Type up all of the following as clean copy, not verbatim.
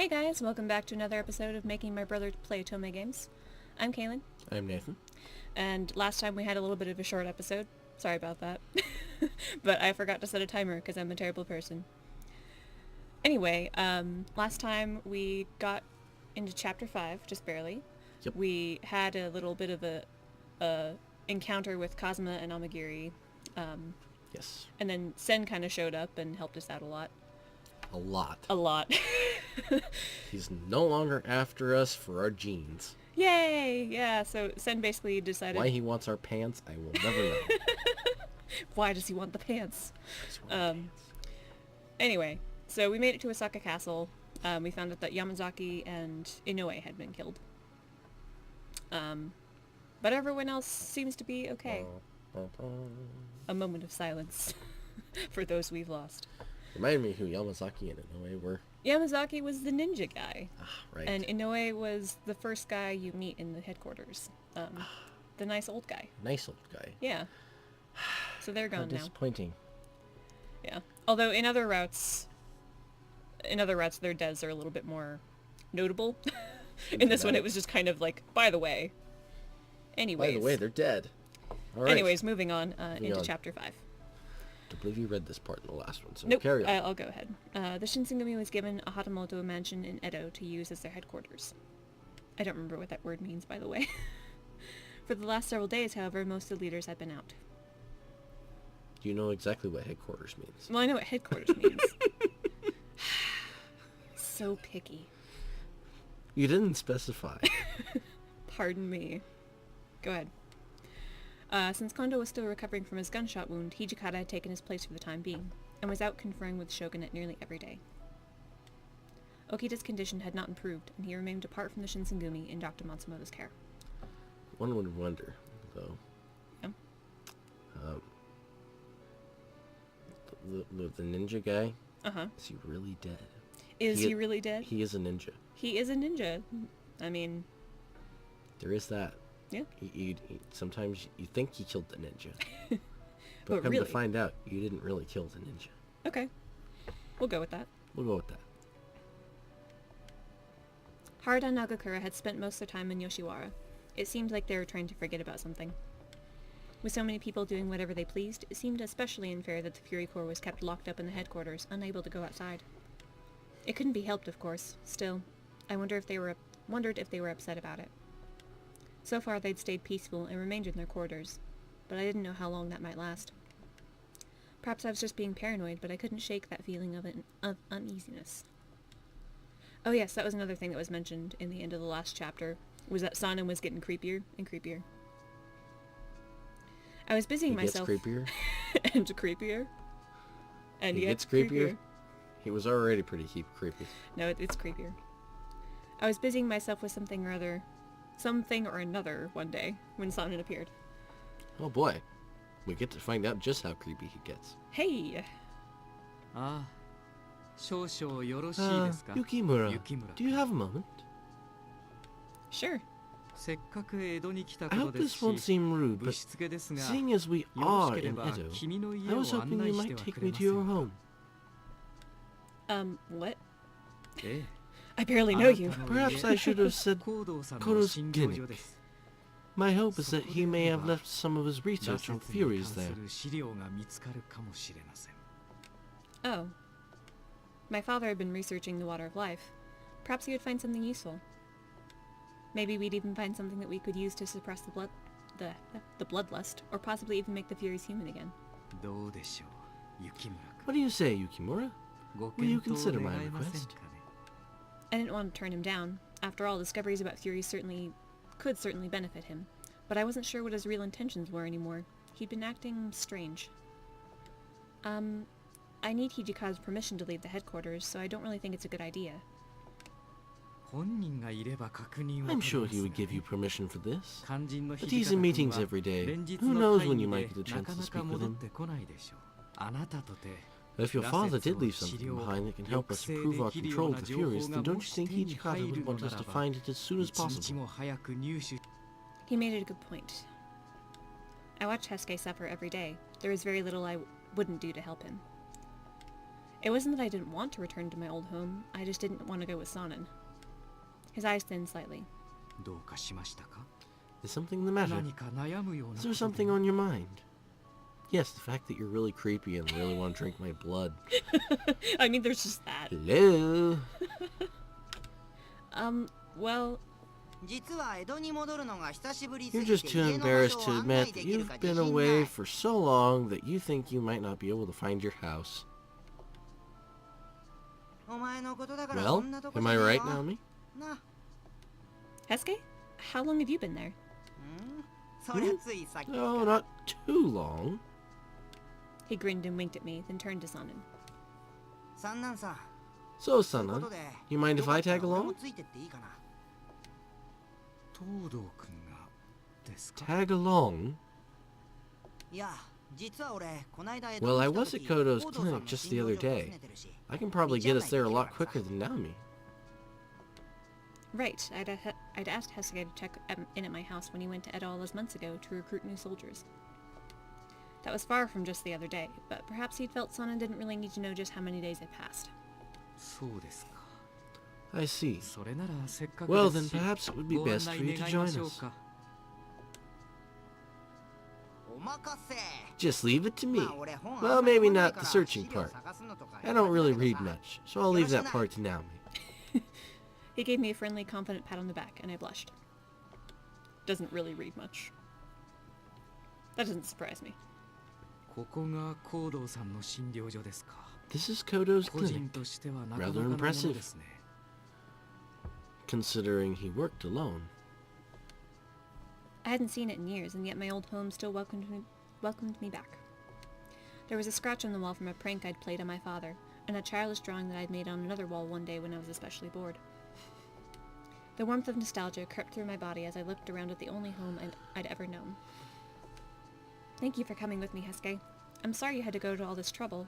Hey guys, welcome back to another episode of Making My Brother Play Tome Games. I'm Kaylin. I'm Nathan. And last time we had a little bit of a short episode. Sorry about that. But I forgot to set a timer because I'm a terrible person. Anyway, last time we got into chapter 5, just barely. Yep. We had a little bit of a encounter with Kazuma and Amagiri. Yes. And then Sen kind of showed up and helped us out a lot. A lot. A lot. He's no longer after us for our jeans. Yay! Yeah, so Sen basically decided... Why he wants our pants, I will never know. Why does he want the pants? Pants. Anyway, so we made it to Osaka Castle. We found out that Yamazaki and Inoue had been killed. But everyone else seems to be okay. A moment of silence for those we've lost. Remind me who Yamazaki and Inoue were. Yamazaki was the ninja guy. Ah, right. And Inoue was the first guy you meet in the headquarters. The nice old guy. Nice old guy. Yeah. So they're gone now. Disappointing. Yeah. Although in other routes their deaths are a little bit more notable. In this one it was just kind of like, by the way. Anyways. By the way, they're dead. All right. Anyways, moving on into chapter 5. I believe you read this part in the last one, so Nope, carry on. I'll go ahead. The Shinsengumi was given a Hatamoto mansion in Edo to use as their headquarters. I don't remember what that word means, by the way. For the last several days, however, most of the leaders had been out. Do you know exactly what headquarters means? Well, I know what headquarters means. So picky. You didn't specify. Pardon me. Go ahead. Since Kondo was still recovering from his gunshot wound, Hijikata had taken his place for the time being, and was out conferring with the shogunate nearly every day. Okita's condition had not improved, and he remained apart from the Shinsengumi in Dr. Matsumoto's care. One would wonder, though. Yeah. The ninja guy, Uh-huh. is he really dead? Is he really dead? He is a ninja. He is a ninja. I mean... There is that. Yeah. Sometimes you think you killed the ninja. But come really? to find out, you didn't really kill the ninja. Okay. We'll go with that. We'll go with that. Harada and Nagakura had spent most of their time in Yoshiwara. It seemed like they were trying to forget about something. With so many people doing whatever they pleased, it seemed especially unfair that the Fury Corps was kept locked up in the headquarters, unable to go outside. It couldn't be helped, of course. Still, I wondered if they were upset about it. So far they'd stayed peaceful and remained in their quarters, but I didn't know how long that might last. Perhaps I was just being paranoid, but I couldn't shake that feeling of uneasiness. Oh yes, that was another thing that was mentioned in the end of the last chapter, was that Sanan was getting creepier and creepier. I was busying myself... He gets creepier? and creepier. And he yet gets creepier? He was already pretty creepy. No, it's creepier. I was busying myself with something or another one day when Sanan appeared. Oh boy. We get to find out just how creepy he gets. Hey! Yukimura, do you have a moment? Sure. I hope this won't seem rude, but seeing as we are in Edo, I was hoping you might take me to your home. What? I barely know you. Perhaps I should have said Kodo's clinic. My hope is that he may have left some of his research on furies there. Oh. My father had been researching the Water of Life. Perhaps he would find something useful. Maybe we'd even find something that we could use to suppress the bloodlust, or possibly even make the Furies human again. What do you say, Yukimura? Will you consider my request? I didn't want to turn him down. After all, discoveries about Furies could certainly benefit him. But I wasn't sure what his real intentions were anymore. He'd been acting strange. I need Hijika's permission to leave the headquarters, so I don't really think it's a good idea. I'm sure he would give you permission for this. But he's in meetings every day. Who knows when you might get a chance to speak with him. If your father did leave something behind that can help us improve our control of the Furies, then don't you think Hijikata would want us to find it as soon as possible? He made it a good point. I watch Heisuke suffer every day. There is very little I wouldn't do to help him. It wasn't that I didn't want to return to my old home, I just didn't want to go with Sanan. His eyes thinned slightly. Is something the matter? Is there something on your mind? Yes, the fact that you're really creepy and really want to drink my blood. I mean, there's just that. Hello? Well... You're just too embarrassed to admit that you've been away for so long that you think you might not be able to find your house. Well, am I right, Naomi? Heisuke? How long have you been there? No, not too long. He grinned and winked at me, then turned to Sanan. So, Sanan, you mind if I tag along? Tag along? Well, I was at Kodo's clinic just the other day. I can probably get us there a lot quicker than Naomi. Right, I'd asked Heisuke to check in at my house when he went to Edalas months ago to recruit new soldiers. That was far from just the other day, but perhaps he'd felt Sanan didn't really need to know just how many days had passed. I see. Well, then perhaps it would be best for you to join us. Just leave it to me. Well, maybe not the searching part. I don't really read much, so I'll leave that part to Naomi. He gave me a friendly, confident pat on the back, and I blushed. Doesn't really read much. That doesn't surprise me. This is Kodo's clinic. Rather impressive, considering he worked alone. I hadn't seen it in years, and yet my old home still welcomed me back. There was a scratch on the wall from a prank I'd played on my father, and a childish drawing that I'd made on another wall one day when I was especially bored. The warmth of nostalgia crept through my body as I looked around at the only home I'd ever known. Thank you for coming with me, Heisuke. I'm sorry you had to go to all this trouble.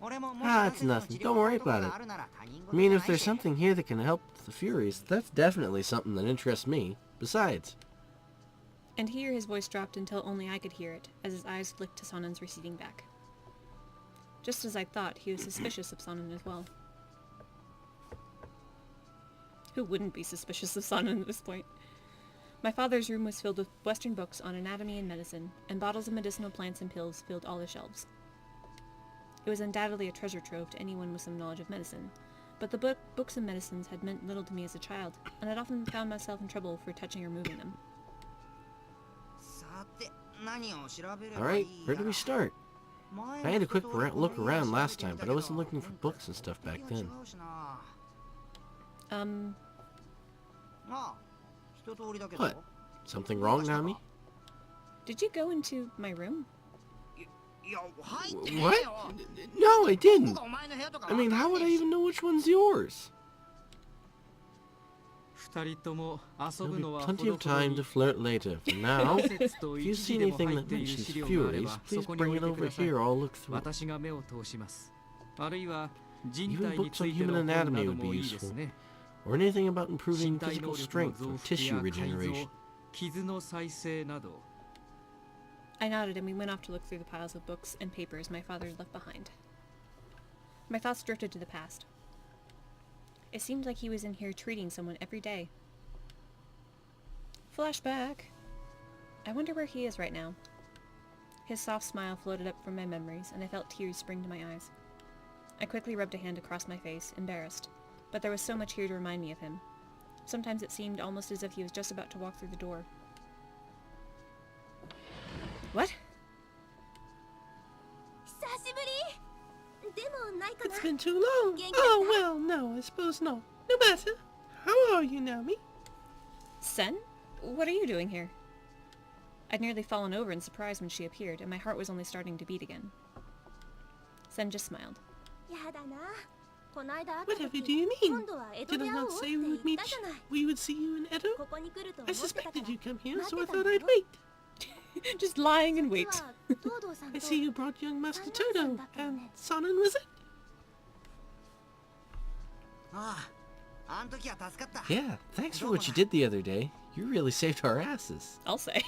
Ah, it's nothing. Don't worry about it. I mean, if there's something here that can help the Furies, that's definitely something that interests me. Besides... And here his voice dropped until only I could hear it, as his eyes flicked to Sanan's receding back. Just as I thought, he was suspicious of Sanan as well. Who wouldn't be suspicious of Sanan at this point? My father's room was filled with Western books on anatomy and medicine, and bottles of medicinal plants and pills filled all the shelves. It was undoubtedly a treasure trove to anyone with some knowledge of medicine, but the books and medicines had meant little to me as a child, and I'd often found myself in trouble for touching or moving them. Alright, where do we start? I had a quick look around last time, but I wasn't looking for books and stuff back then. What? Something wrong, Naomi? Did you go into my room? What? No, I didn't. I mean, how would I even know which one's yours? There'll be plenty of time to flirt later. For now, if you see anything that mentions Furies, please bring it over here. I'll look through it. Even books on human anatomy would be useful. Or anything about improving physical strength or tissue regeneration. I nodded and we went off to look through the piles of books and papers my father had left behind. My thoughts drifted to the past. It seemed like he was in here treating someone every day. Flashback! I wonder where he is right now. His soft smile floated up from my memories, and I felt tears spring to my eyes. I quickly rubbed a hand across my face, embarrassed, but there was so much here to remind me of him. Sometimes it seemed almost as if he was just about to walk through the door. What? It's been too long. Oh, well, no, I suppose not. No matter. How are you, Naomi? Sen? What are you doing here? I'd nearly fallen over in surprise when she appeared, and my heart was only starting to beat again. Sen just smiled. Whatever do you mean? Did I not say we would see you in Edo? I suspected you'd come here, so I thought I'd wait. Just lying in wait. I see you brought young Master Todo, and Sanan, was it? Yeah, thanks for what you did the other day. You really saved our asses. I'll say.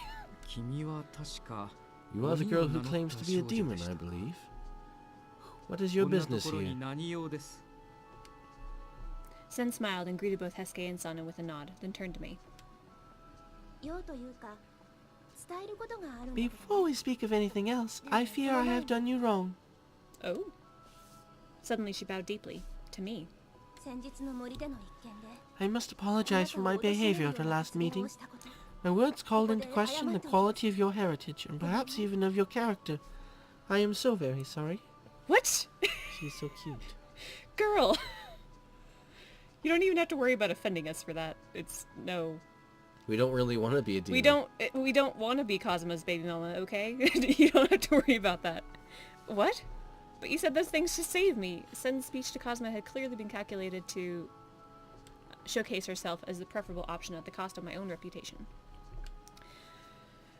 You are the girl who claims to be a demon, I believe. What is your business here? Sen smiled and greeted both Heisuke and Sanan with a nod, then turned to me. Before we speak of anything else, I fear I have done you wrong. Oh? Suddenly she bowed deeply. To me. I must apologize for my behavior at our last meeting. My words called into question the quality of your heritage, and perhaps even of your character. I am so very sorry. What? She's so cute. Girl! You don't even have to worry about offending us for that. It's no... We don't really want to be a demon. We don't want to be Kazuma's baby mama, okay? You don't have to worry about that. What? But you said those things to save me. Sen's speech to Kazuma had clearly been calculated to showcase herself as the preferable option at the cost of my own reputation.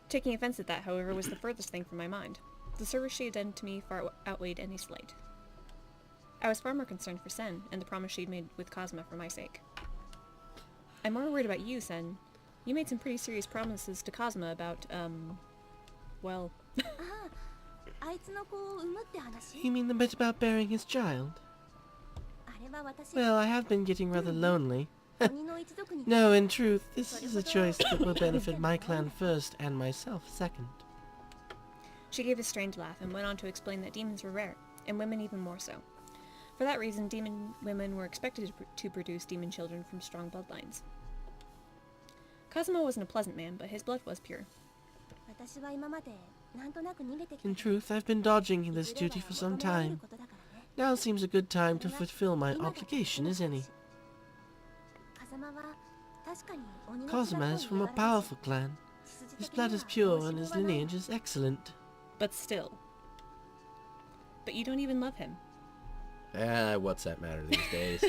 Taking offense at that, however, was the furthest thing from my mind. The service she had done to me far outweighed any slight. I was far more concerned for Sen, and the promise she'd made with Kazuma for my sake. I'm more worried about you, Sen. You made some pretty serious promises to Kazuma about, well... You mean the bit about bearing his child? Well, I have been getting rather lonely. No, in truth, this is a choice that will benefit my clan first and myself second. She gave a strained laugh and went on to explain that demons were rare, and women even more so. For that reason, demon women were expected to produce demon children from strong bloodlines. Kazuma wasn't a pleasant man, but his blood was pure. In truth, I've been dodging this duty for some time. Now seems a good time to fulfill my obligation, as any. Kazuma is from a powerful clan. His blood is pure and his lineage is excellent. But still. But you don't even love him. What's that matter these days?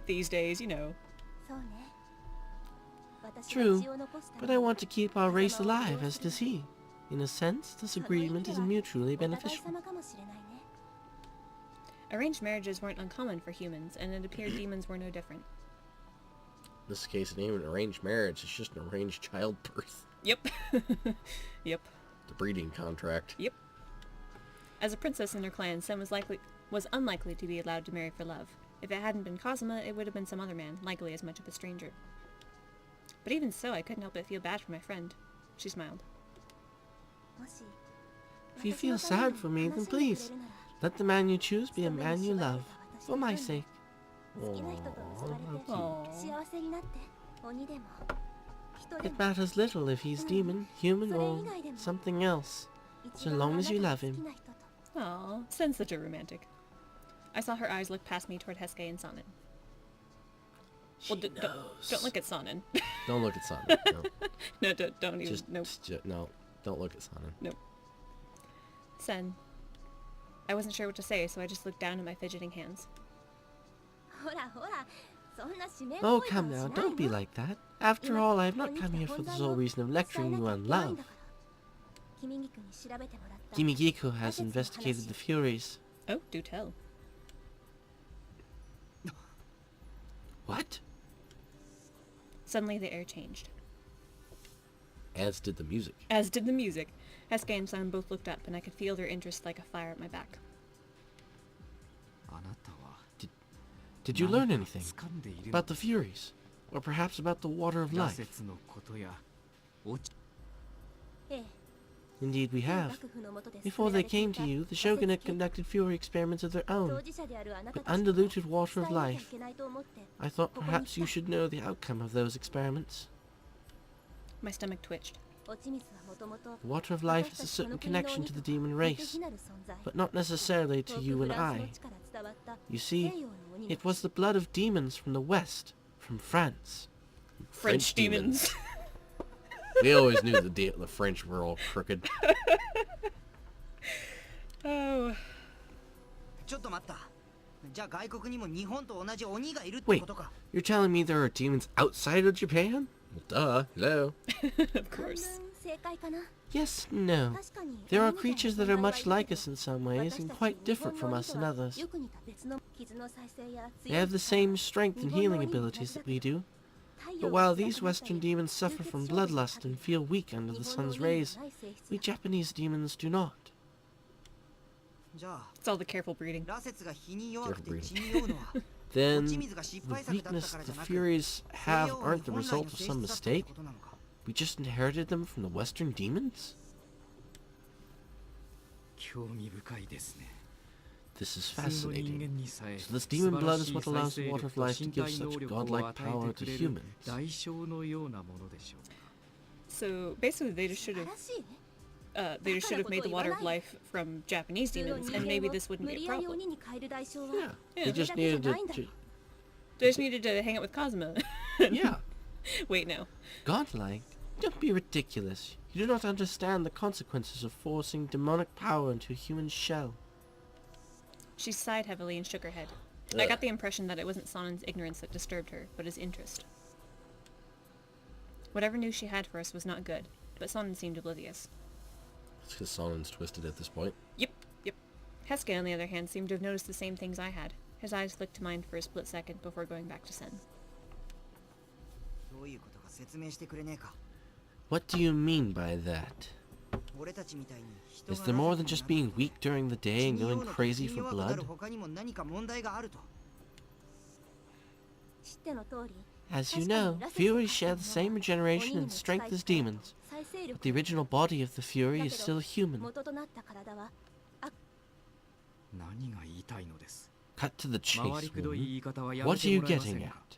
These days, you know. True, but I want to keep our race alive, as does he. In a sense, this agreement is mutually beneficial. Arranged marriages weren't uncommon for humans, and it appeared demons were no different. In this case, it ain't even an arranged marriage, it's just an arranged childbirth. Yep. Yep. The breeding contract. Yep. As a princess in her clan, Sen was unlikely to be allowed to marry for love. If it hadn't been Kazuma, it would have been some other man, likely as much of a stranger. But even so, I couldn't help but feel bad for my friend. She smiled. If you feel sad for me, then please, let the man you choose be a man you love, for my sake. Aww. It matters little if he's demon, human, or something else, so long as you love him. Aw, Sen's such a romantic. I saw her eyes look past me toward Heisuke and Sanan. Well, don't look at Sanan. Don't look at Sanan. No. No, don't even. Nope. No, don't look at Sanan. Nope. Sen. I wasn't sure what to say, so I just looked down at my fidgeting hands. Oh, come now, don't be like that. After all, I have not come here for the sole reason of lecturing you on love. Kimigiko has investigated the furies. Oh, do tell. What? Suddenly the air changed. As did the music. As did the music. Heisuke and Sanan both looked up, and I could feel their interest like a fire at my back. Did you learn anything about the furies? Or perhaps about the water of life? Indeed we have. Before they came to you, the shogunate conducted fury experiments of their own, with undiluted water of life. I thought perhaps you should know the outcome of those experiments. My stomach twitched. The water of life has a certain connection to the demon race, but not necessarily to you and I. You see, it was the blood of demons from the west, from France. French demons. We always knew the French were all crooked. Oh. Wait, you're telling me there are demons outside of Japan? Well, duh, hello. Of course. Yes, no. There are creatures that are much like us in some ways, and quite different from us in others. They have the same strength and healing abilities that we do, But while these Western demons suffer from bloodlust and feel weak under the sun's rays, we Japanese demons do not. It's all the careful breeding. Then, the weakness the furies have aren't the result of some mistake? We just inherited them from the Western demons? This is fascinating. So this demon blood is what allows the water of life to give such godlike power to humans. So basically they just should have made the water of life from Japanese demons, and maybe this wouldn't be a problem. Yeah, they just needed to They just needed to hang out with Cosmo. yeah. Wait, no. Godlike? Don't be ridiculous. You do not understand the consequences of forcing demonic power into a human shell. She sighed heavily and shook her head. I got the impression that it wasn't Sanan's ignorance that disturbed her, but his interest. Whatever news she had for us was not good, but Sanan seemed oblivious. It's because Sanan's twisted at this point. Yep. Heisuke, on the other hand, seemed to have noticed the same things I had. His eyes flicked to mine for a split second before going back to Sen. What do you mean by that? Is there more than just being weak during the day and going crazy for blood? As you know, Furies share the same regeneration and strength as demons, but the original body of the Fury is still human. Cut to the chase, woman. What are you getting at?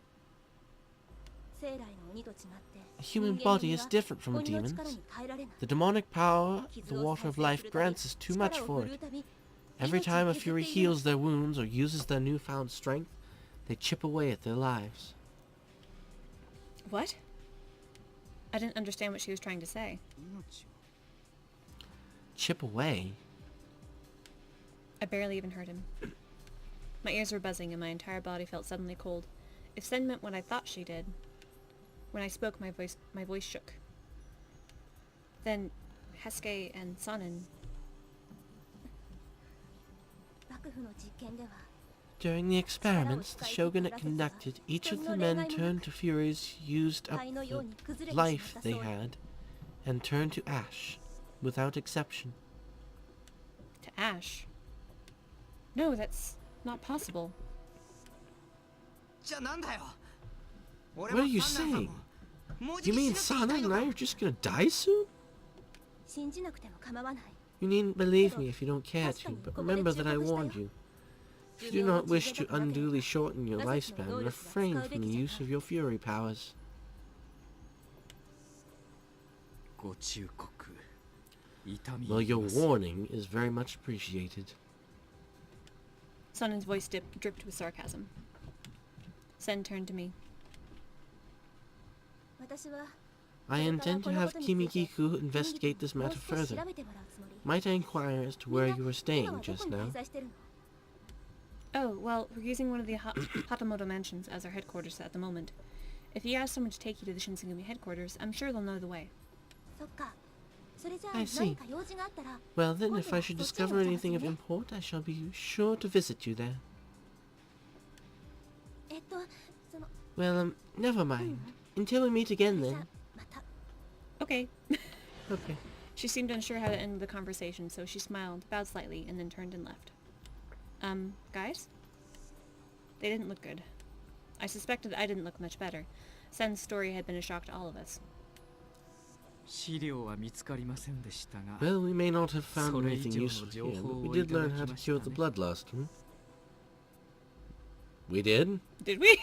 A human body is different from a demon's. The demonic power the water of life grants is too much for it. Every time a Fury heals their wounds or uses their newfound strength, they chip away at their lives. What? I didn't understand what she was trying to say. Chip away? I barely even heard him. My ears were buzzing and my entire body felt suddenly cold. If Sen meant what I thought she did... When I spoke, my voice shook. Then, Heisuke and Sanan... During the experiments the shogunate conducted, each of the men turned to Furies, used up the life they had, and turned to ash, without exception. To ash? No, that's not possible. What are you saying? You mean Sanan and I are just gonna die soon? You needn't believe me if you don't care to, but remember that I warned you. If you do not wish to unduly shorten your lifespan, refrain from the use of your fury powers. Well, your warning is very much appreciated. Sanan's voice dripped with sarcasm. Sen turned to me. I intend to have Kimigiku investigate this matter further. Might I inquire as to where you were staying just now? Oh, well, we're using one of the Hatamoto mansions as our headquarters at the moment. If you ask someone to take you to the Shinsengumi headquarters, I'm sure they'll know the way. I see. Well then, if I should discover anything of import, I shall be sure to visit you there. Well, never mind. Until we meet again then. Okay. Okay. She seemed unsure how to end the conversation, so she smiled, bowed slightly, and then turned and left. Guys? They didn't look good. I suspected I didn't look much better. Sen's story had been a shock to all of us. Well, we may not have found anything useful here, but we did learn how to cure the bloodlust, We did? Did we?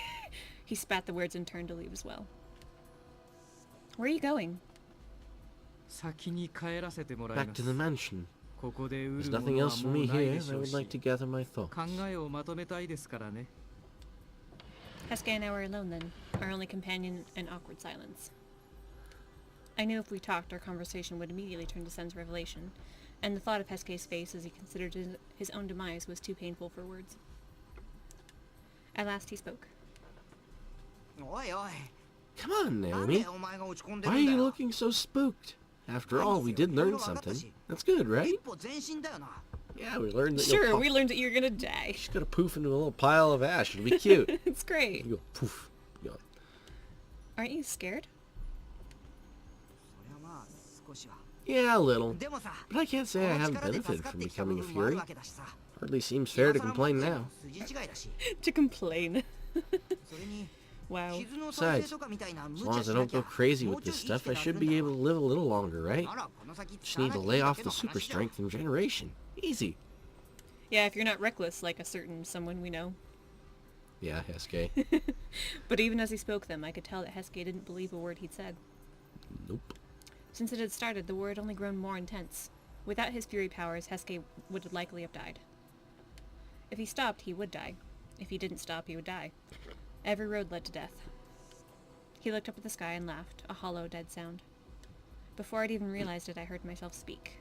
He spat the words and turned to leave as well. Where are you going? Back to the mansion. There's nothing else for me here. I would like to gather my thoughts. Heisuke and I were alone then, our only companion in awkward silence. I knew if we talked, our conversation would immediately turn to Sen's revelation, and the thought of Heisuke's face as he considered his own demise was too painful for words. At last he spoke. Come on, Naomi. Why are you looking so spooked? After all, we did learn something. That's good, right? Yeah, we learned that Sure, we learned that you're gonna die. She's gonna poof into a little pile of ash. It'll be cute. It's great. You go poof. You go. Aren't you scared? Yeah, a little. But I can't say I haven't benefited from becoming a fury. Hardly seems fair to complain now. To complain. Wow. Besides, as long as I don't go crazy with this stuff, I should be able to live a little longer, right? Just need to lay off the super strength and regeneration. Easy. Yeah, if you're not reckless like a certain someone we know. Yeah, Heisuke. But even as he spoke them, I could tell that Heisuke didn't believe a word he'd said. Nope. Since it had started, the war had only grown more intense. Without his fury powers, Heisuke would likely have died. If he stopped, he would die. If he didn't stop, he would die. Every road led to death. He looked up at the sky and laughed, a hollow, dead sound. Before I'd even realized it, I heard myself speak.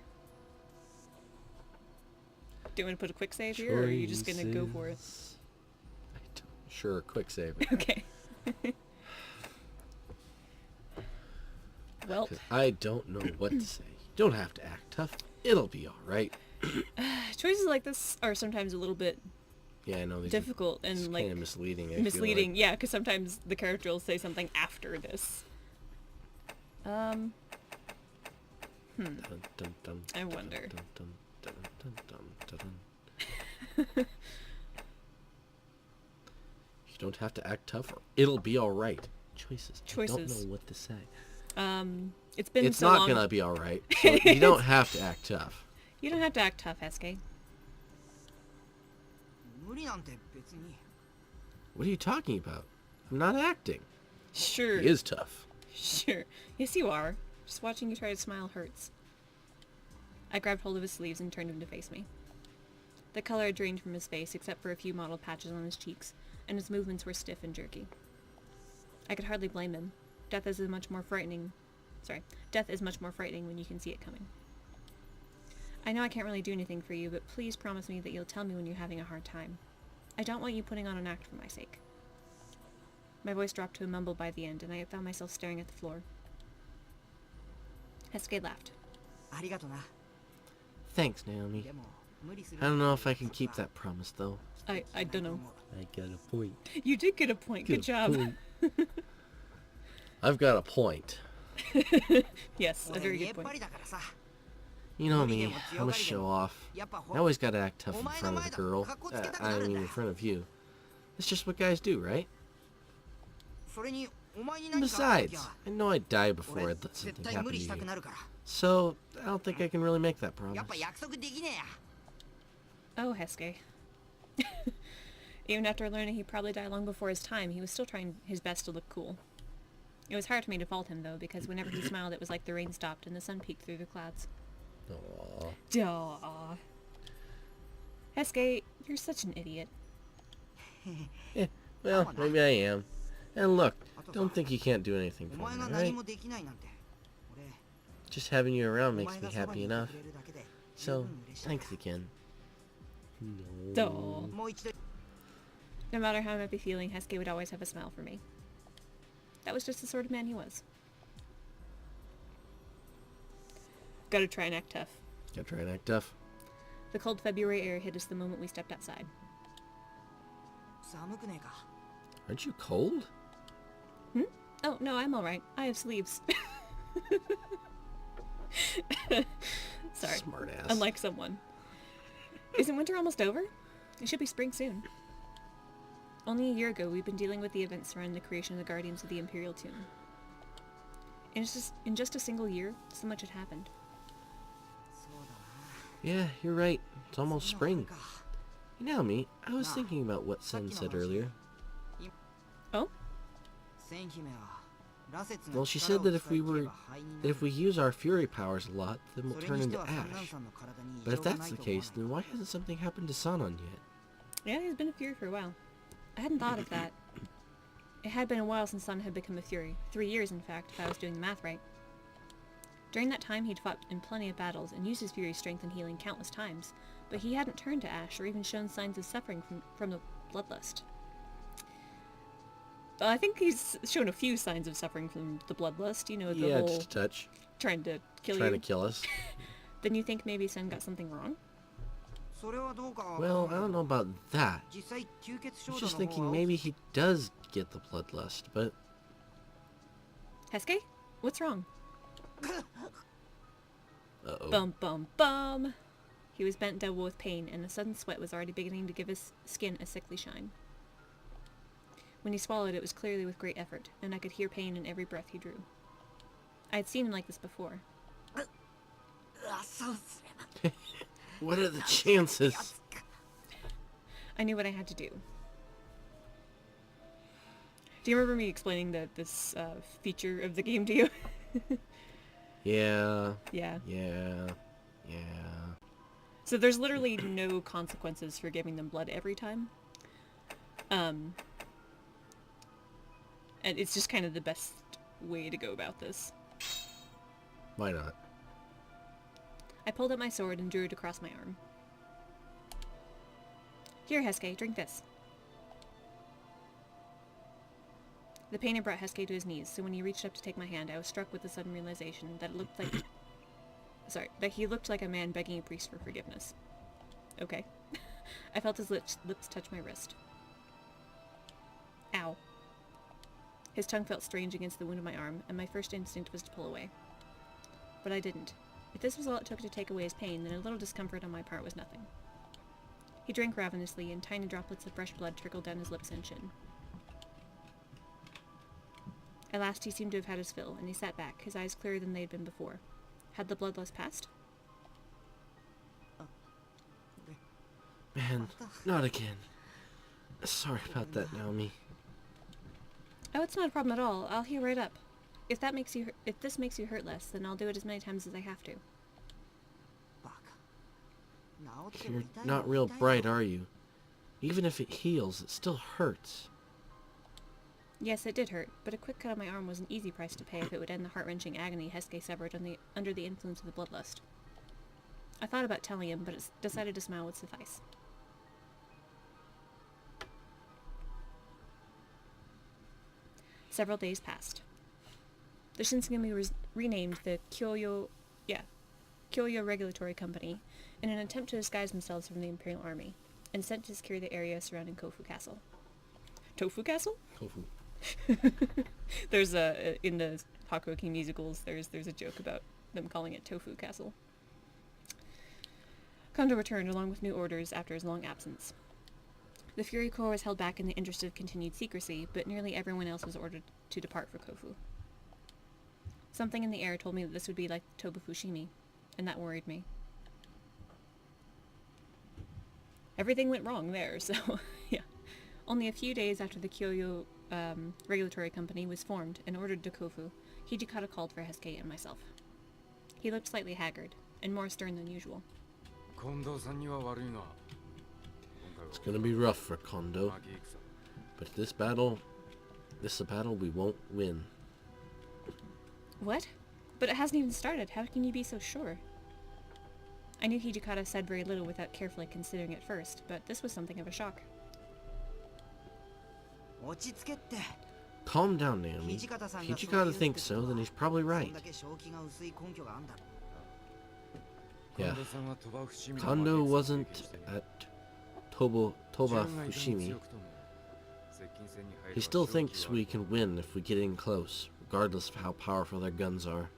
Do you want to put a quick save here, or are you just going to go for it? Sure, quick save. Okay. Well, I don't know what to say. You don't have to act tough. It'll be alright. Choices like this are sometimes a little bit difficult and like kind of misleading. Misleading, yeah, because sometimes the character will say something after this. I wonder. You don't have to act tough, or it'll be alright. Choices. I don't know what to say. It's been It's so not long. gonna be alright. So you don't have to act tough. You don't have to act tough, Heisuke. What are you talking about? I'm not acting. Sure. He is tough. Sure. Yes, you are. Just watching you try to smile hurts. I grabbed hold of his sleeves and turned him to face me. The color had drained from his face, except for a few mottled patches on his cheeks, and his movements were stiff and jerky. I could hardly blame him. Death is much more frightening when you can see it coming. I know I can't really do anything for you, but please promise me that you'll tell me when you're having a hard time. I don't want you putting on an act for my sake. My voice dropped to a mumble by the end, and I found myself staring at the floor. Heisuke laughed. Thanks, Naomi. I don't know if I can keep that promise, though. I don't know. I got a point. You did get a point. Good job. I've got a point. Yes, a very good point. You know me, I'm a show-off. I always gotta act tough in front of a girl. I mean, in front of you. It's just what guys do, right? And besides, I know I'd die before I'd let something happen to you. So, I don't think I can really make that promise. Oh, Heisuke. Even after learning he'd probably die long before his time, he was still trying his best to look cool. It was hard for me to fault him, though, because whenever he smiled it was like the rain stopped and the sun peeked through the clouds. Aww. Aww. Heisuke, you're such an idiot. Yeah, well, maybe I am. And look, don't think you can't do anything for me, right? Just having you around makes me happy enough. So, thanks again. No. No matter how I might be feeling, Heisuke would always have a smile for me. That was just the sort of man he was. Gotta try and act tough. Gotta try and act tough. The cold February air hit us the moment we stepped outside. Aren't you cold? Hmm? Oh, no, I'm alright. I have sleeves. Sorry. Smartass. Unlike someone. Isn't winter almost over? It should be spring soon. Only a year ago, we've been dealing with the events surrounding the creation of the Guardians of the Imperial Tomb. In just a single year, so much had happened. Yeah, you're right. It's almost spring. Naomi, I was thinking about what Sen said earlier. Oh? Well, she said that if we use our fury powers a lot, then we'll turn into ash. But if that's the case, then why hasn't something happened to Sanan yet? Yeah, he's been a fury for a while. I hadn't thought of that. It had been a while since Sanan had become a fury. 3 years, in fact, if I was doing the math right. During that time, he'd fought in plenty of battles and used his fury strength and healing countless times, but he hadn't turned to ash or even shown signs of suffering from the bloodlust. Well, I think he's shown a few signs of suffering from the bloodlust, you know, the whole... just a touch. Trying to kill you. Trying to kill us. Then you think maybe Sen got something wrong? Well, I don't know about that. I was just thinking maybe he does get the bloodlust, but Heisuke? What's wrong? Uh-oh. Bum bum bum! He was bent double with pain, and the sudden sweat was already beginning to give his skin a sickly shine. When he swallowed, it was clearly with great effort, and I could hear pain in every breath he drew. I had seen him like this before. What are the chances? I knew what I had to do. Do you remember me explaining this feature of the game to you? Yeah. Yeah. Yeah. Yeah. So there's literally no consequences for giving them blood every time. And it's just kind of the best way to go about this. Why not? I pulled up my sword and drew it across my arm. Here, Heisuke, drink this. The pain had brought Heisuke to his knees, so when he reached up to take my hand, I was struck with the sudden realization that it looked like... that he looked like a man begging a priest for forgiveness. Okay. I felt his lips touch my wrist. Ow. His tongue felt strange against the wound of my arm, and my first instinct was to pull away. But I didn't. If this was all it took to take away his pain, then a little discomfort on my part was nothing. He drank ravenously, and tiny droplets of fresh blood trickled down his lips and chin. At last he seemed to have had his fill, and he sat back, his eyes clearer than they had been before. Had the bloodlust passed? Man, not again. Sorry about that, Naomi. Oh, it's not a problem at all. I'll heal right up. If this makes you hurt less, then I'll do it as many times as I have to. You're not real bright, are you? Even if it heals, it still hurts. Yes, it did hurt, but a quick cut on my arm was an easy price to pay if it would end the heart-wrenching agony Heisuke suffered under the influence of the bloodlust. I thought about telling him, but decided a smile would suffice. Several days passed. The Shinsengumi was renamed the Kyoyo Regulatory Company in an attempt to disguise themselves from the Imperial Army, and sent to secure the area surrounding Kofu Castle. Tofu Castle? Tofu. There's in the Hakuouki musicals, there's a joke about them calling it Tofu Castle. Kondo returned along with new orders after his long absence. The Fury Corps was held back in the interest of continued secrecy, but nearly everyone else was ordered to depart for Kofu. Something in the air told me that this would be like Toba Fushimi, and that worried me. Everything went wrong there, so yeah. Only a few days after the Kyoyo Regulatory Company was formed and ordered to Kofu, Hijikata called for Heisuke and myself. He looked slightly haggard, and more stern than usual. It's gonna be rough for Kondo, but this is a battle we won't win. What? But it hasn't even started. How can you be so sure? I knew Hijikata said very little without carefully considering it first, but this was something of a shock. Calm down, Naomi. If Hijikata thinks so, then he's probably right. Yeah. Kondo wasn't at Toba Fushimi. He still thinks we can win if we get in close, regardless of how powerful their guns are.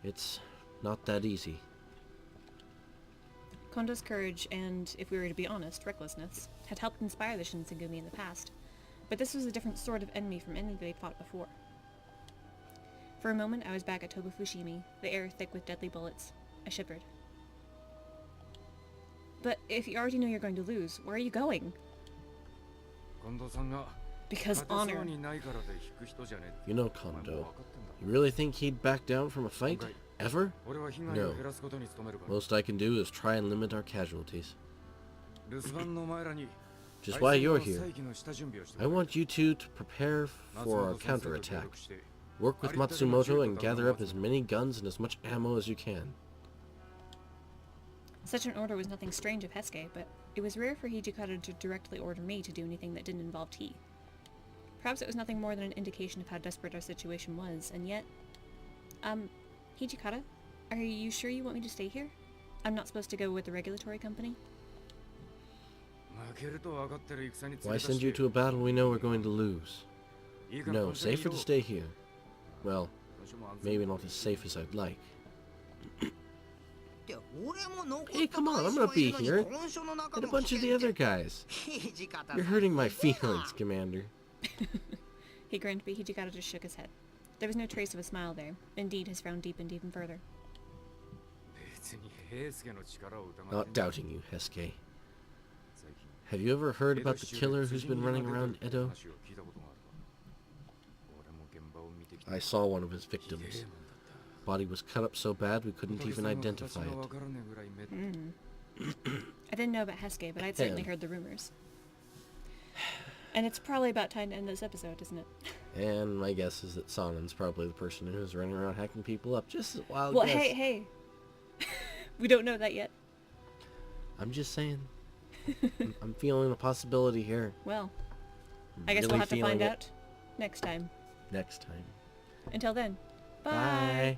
It's not that easy. Kondo's courage and, if we were to be honest, recklessness, had helped inspire the Shinsengumi in the past, but this was a different sort of enemy from any they fought before. For a moment I was back at Toba Fushimi, the air thick with deadly bullets. I shivered. But if you already know you're going to lose, where are you going? Because honor. You know, Kondo, you really think he'd back down from a fight? Ever? No. Most I can do is try and limit our casualties. Which is why you're here. I want you two to prepare for our counterattack. Work with Matsumoto and gather up as many guns and as much ammo as you can. Such an order was nothing strange of Heisuke, but it was rare for Hijikata to directly order me to do anything that didn't involve tea. Perhaps it was nothing more than an indication of how desperate our situation was, and yet... Hijikata, are you sure you want me to stay here? I'm not supposed to go with the regulatory company? Why send you to a battle we know we're going to lose? No, safer to stay here. Well, maybe not as safe as I'd like. Hey, come on, I'm gonna be here. And a bunch of the other guys. You're hurting my feelings, Commander. He grinned, but Hijikata just shook his head. There was no trace of a smile there. Indeed, his frown deepened even further. Not doubting you, Heisuke. Have you ever heard about the killer who's been running around Edo? I saw one of his victims. Body was cut up so bad we couldn't even identify it. I didn't know about Heisuke, but I'd certainly heard the rumors. And it's probably about time to end this episode, isn't it? And my guess is that Sanan's probably the person who's running around hacking people up. Just a wild guess. Well, hey. We don't know that yet. I'm just saying. I'm feeling a possibility here. Well, I guess we'll have to find out next time. Next time. Until then, bye. Bye.